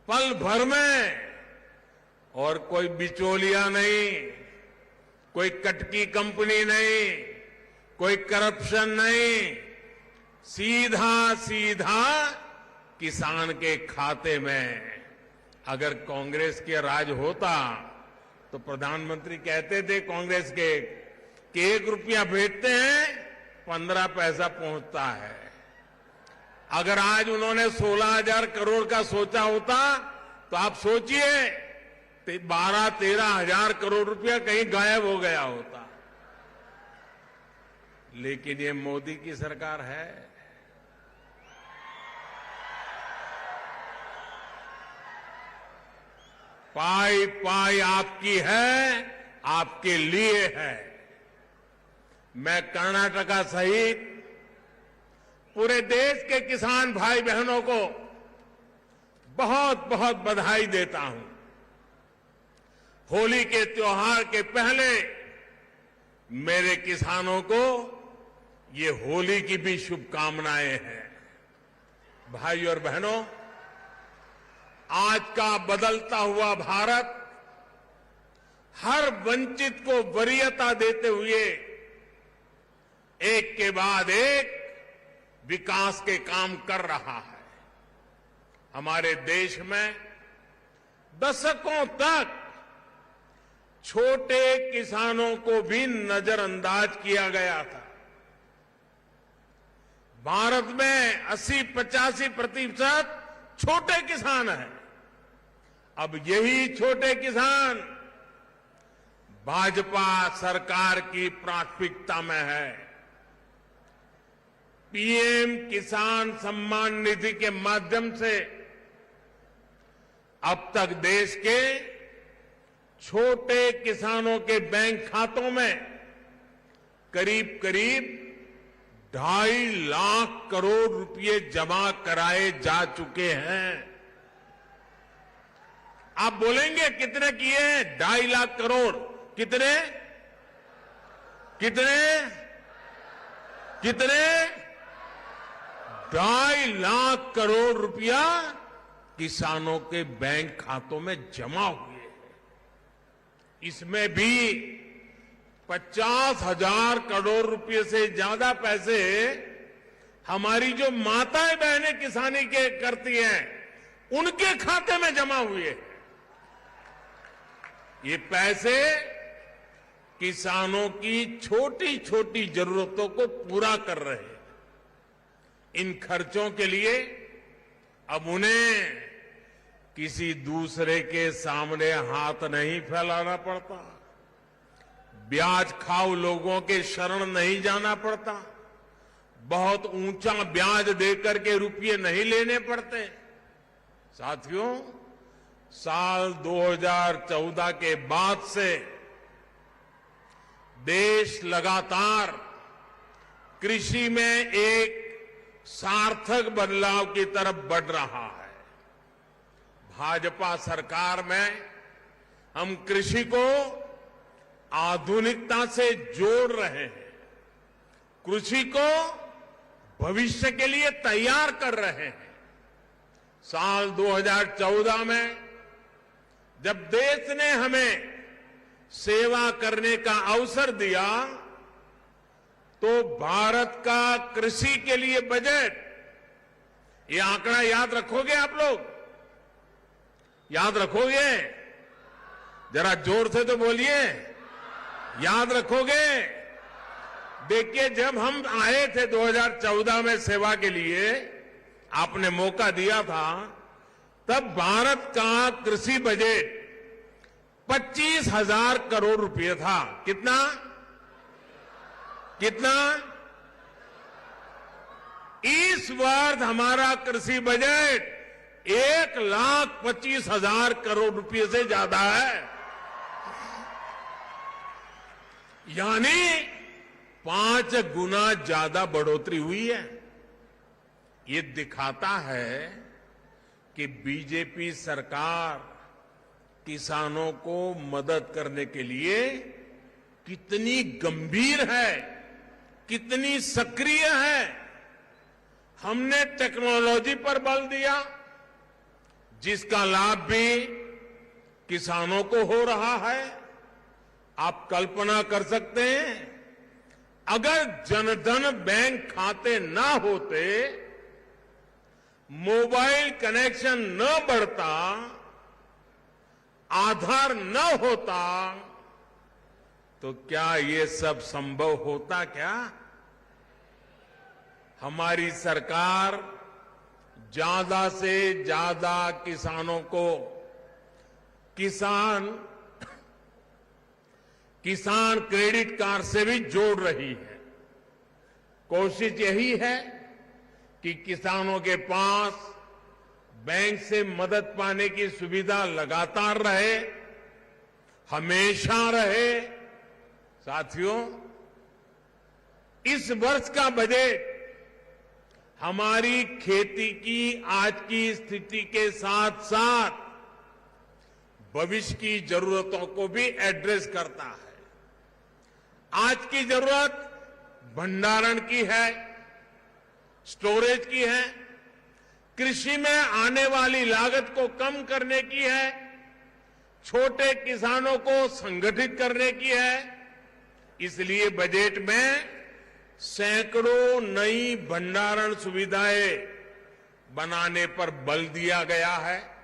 पल भर में, और कोई बिचौलिया नहीं, कोई कटकी कंपनी नहीं, कोई करप्शन नहीं, सीधा सीधा किसान के खाते में। अगर कांग्रेस के राज होता तो प्रधानमंत्री कहते थे कांग्रेस के कि 1 रुपया भेजते हैं 15 पैसा पहुंचता है। अगर आज उन्होंने 16,000 करोड़ का सोचा होता तो आप सोचिए 12-13 हजार करोड़ रुपया कहीं गायब हो गया होता। लेकिन ये मोदी की सरकार है। पाई पाई आपकी है, आपके लिए है। मैं कर्नाटका सहित पूरे देश के किसान भाई बहनों को बहुत बहुत बधाई देता हूं। होली के त्योहार के पहले मेरे किसानों को ये होली की भी शुभकामनाएं हैं। भाई और बहनों, आज का बदलता हुआ भारत हर वंचित को वरीयता देते हुए एक के बाद एक विकास के काम कर रहा है। हमारे देश में दशकों तक छोटे किसानों को भी नजरअंदाज किया गया था। भारत में 80-85% छोटे किसान हैं। अब यही छोटे किसान भाजपा सरकार की प्राथमिकता में है। पीएम किसान सम्मान निधि के माध्यम से अब तक देश के छोटे किसानों के बैंक खातों में करीब करीब 2.5 लाख करोड़ रुपए जमा कराए जा चुके हैं। आप बोलेंगे कितने किए? 2.5 लाख करोड़। कितने कितने कितने 2.5 लाख करोड़ रुपया किसानों के बैंक खातों में जमा हुए हैं। इसमें भी 50,000 करोड़ रुपए से ज्यादा पैसे हमारी जो माताएं बहनें किसानी के करती हैं उनके खाते में जमा हुए हैं। ये पैसे किसानों की छोटी छोटी जरूरतों को पूरा कर रहे हैं। इन खर्चों के लिए अब उन्हें किसी दूसरे के सामने हाथ नहीं फैलाना पड़ता, ब्याज खाऊ लोगों के शरण नहीं जाना पड़ता, बहुत ऊंचा ब्याज देकर के रुपये नहीं लेने पड़ते। साथियों, साल 2014 के बाद से देश लगातार कृषि में एक सार्थक बदलाव की तरफ बढ़ रहा है। भाजपा सरकार में हम कृषि को आधुनिकता से जोड़ रहे हैं, कृषि को भविष्य के लिए तैयार कर रहे हैं। साल 2014 में जब देश ने हमें सेवा करने का अवसर दिया तो भारत का कृषि के लिए बजट, ये आंकड़ा याद रखोगे आप लोग? याद रखोगे? जरा जोर से तो बोलिए, याद रखोगे? देखिए, जब हम आए थे 2014 में सेवा के लिए, आपने मौका दिया था, तब भारत का कृषि बजट 25,000 करोड़ रुपए था। कितना कितना? इस वर्ष हमारा कृषि बजट 1,25,000 करोड़ रुपए से ज्यादा है। यानी 5 गुना ज्यादा बढ़ोतरी हुई है। ये दिखाता है कि बीजेपी सरकार किसानों को मदद करने के लिए कितनी गंभीर है, कितनी सक्रिय है। हमने टेक्नोलॉजी पर बल दिया, जिसका लाभ भी किसानों को हो रहा है। आप कल्पना कर सकते हैं, अगर जनधन बैंक खाते ना होते, मोबाइल कनेक्शन न बढ़ता, आधार न होता, तो क्या ये सब संभव होता क्या? हमारी सरकार ज्यादा से ज्यादा किसानों को किसान क्रेडिट कार्ड से भी जोड़ रही है। कोशिश यही है कि किसानों के पास बैंक से मदद पाने की सुविधा लगातार रहे, हमेशा रहे। साथियों, इस वर्ष का बजट हमारी खेती की आज की स्थिति के साथ साथ भविष्य की जरूरतों को भी एड्रेस करता है। आज की जरूरत भंडारण की है, स्टोरेज की है, कृषि में आने वाली लागत को कम करने की है, छोटे किसानों को संगठित करने की है। इसलिए बजट में सैकड़ों नई भंडारण सुविधाएं बनाने पर बल दिया गया है।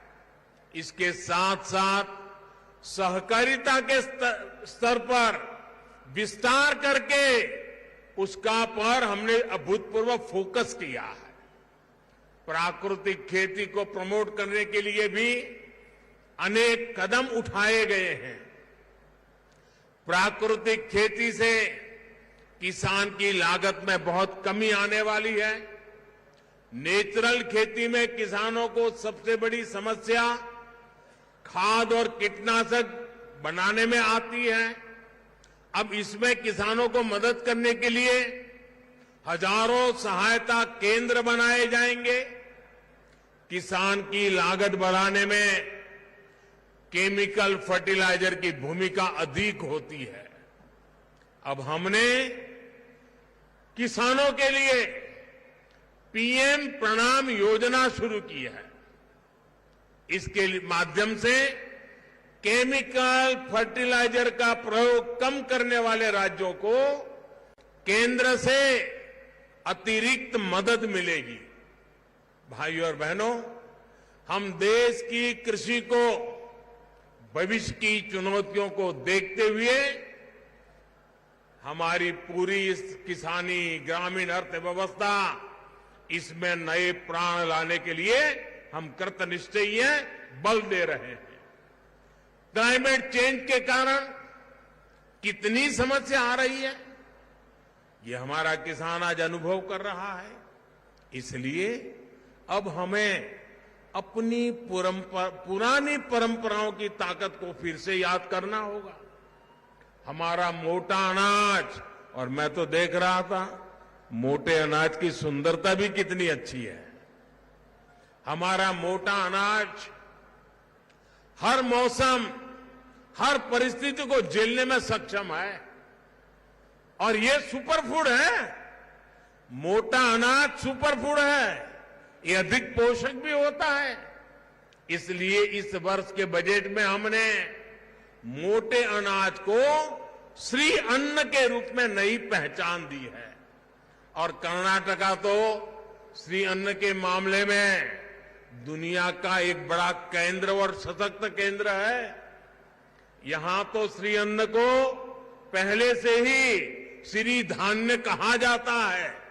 इसके साथ साथ सहकारिता के स्तर पर विस्तार करके उसका पर हमने अभूतपूर्व फोकस किया है। प्राकृतिक खेती को प्रमोट करने के लिए भी अनेक कदम उठाए गए हैं। प्राकृतिक खेती से किसान की लागत में बहुत कमी आने वाली है। नेचुरल खेती में किसानों को सबसे बड़ी समस्या खाद और कीटनाशक बनाने में आती है। अब इसमें किसानों को मदद करने के लिए हजारों सहायता केंद्र बनाए जाएंगे। किसान की लागत बढ़ाने में केमिकल फर्टिलाइजर की भूमिका अधिक होती है। अब हमने किसानों के लिए पीएम प्रणाम योजना शुरू की है। इसके माध्यम से केमिकल फर्टिलाइजर का प्रयोग कम करने वाले राज्यों को केंद्र से अतिरिक्त मदद मिलेगी। भाइयों और बहनों, हम देश की कृषि को भविष्य की चुनौतियों को देखते हुए हमारी पूरी इस किसानी ग्रामीण अर्थव्यवस्था इसमें नए प्राण लाने के लिए हम कृतनिश्चयी हैं, बल दे रहे हैं। क्लाइमेट चेंज के कारण कितनी समस्या आ रही है, ये हमारा किसान आज अनुभव कर रहा है। इसलिए अब हमें अपनी पुरानी परंपराओं की ताकत को फिर से याद करना होगा। हमारा मोटा अनाज, और मैं तो देख रहा था मोटे अनाज की सुंदरता भी कितनी अच्छी है। हमारा मोटा अनाज हर मौसम, हर परिस्थिति को झेलने में सक्षम है और ये सुपर फूड है। मोटा अनाज सुपर फूड है, ये अधिक पोषक भी होता है। इसलिए इस वर्ष के बजट में हमने मोटे अनाज को श्री अन्न के रूप में नई पहचान दी है। और कर्नाटका तो श्री अन्न के मामले में दुनिया का एक बड़ा केंद्र और सशक्त केंद्र है। यहां तो श्री अन्न को पहले से ही श्री धान्य कहा जाता है।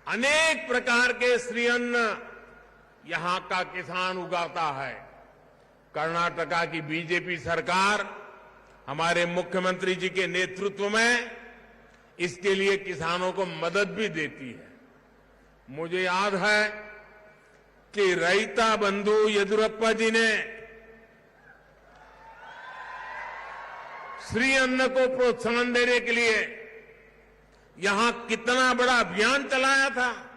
अनेक प्रकार के श्री अन्न यहां का किसान उगाता है। कर्नाटका की बीजेपी सरकार हमारे मुख्यमंत्री जी के नेतृत्व में इसके लिए किसानों को मदद भी देती है। मुझे याद है कि रैता बंधु येदियुरप्पा जी ने श्री अन्न को प्रोत्साहन देने के लिए यहां कितना बड़ा अभियान चलाया था।